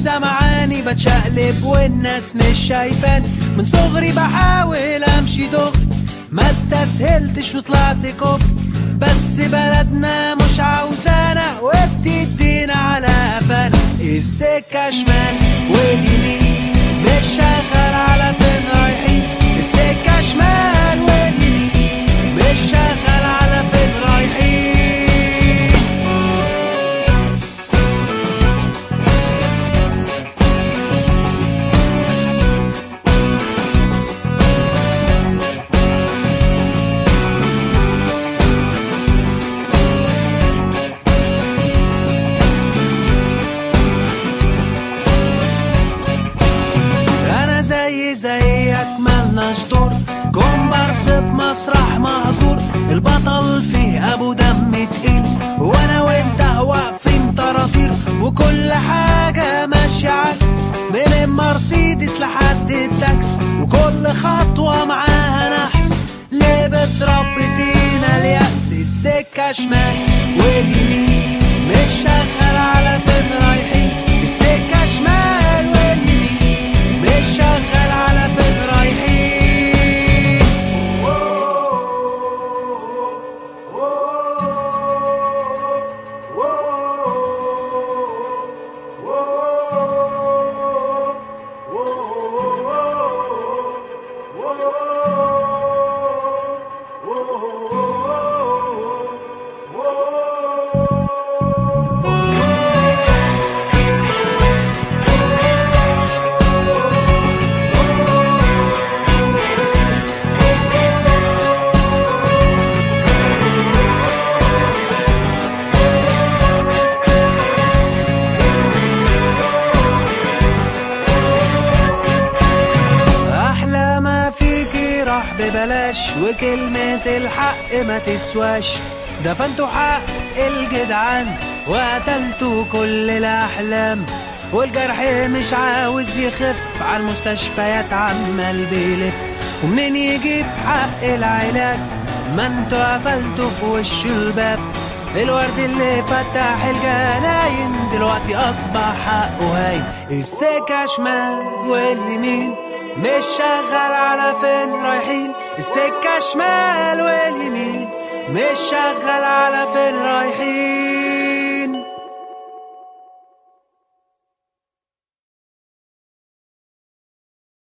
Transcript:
سامعاني بتشقلب والناس مش شايفاني. من صغري بحاول امشي دغري ما استسهلتش وطلعت كوبري، بس بلدنا مش عاوزانا وبتدينا على قفانا. السكة شمال واليمين مش شغال، على فين رايحين؟ السكة شمال واليمين مش شغال، على فين رايحين؟ زيك ملناش دور، كومبارس في مسرح مهجور، البطل فيه ابو دم تقيل، وانا وانت واقفين طراطير، وكل حاجة ماشية عكس، من المرسيدس لحد التاكس، وكل خطوة معاها نحس، ليه بتربي فينا اليأس؟ السكة شمال واليمين مش شغال، على فين رايحين؟ السكة شمال واليمين مش شغال، على فين رايحين؟ ببلاش، وكلمة الحق ما تسواش، دفنتوا حق الجدعان وقتلتوا كل الأحلام، والجرح مش عاوز يخف، عالمستشفيات عمال بيلف، ومنين يجيب حق العلاج؟ ما انتوا قفلتوا في وش الباب، الورد اللي فتح الجناين دلوقتي أصبح حقه هاين. السكة شمال واليمين مش شغال، على فين رايحين؟ السكة شمال واليمين مش شغال، على فين رايحين؟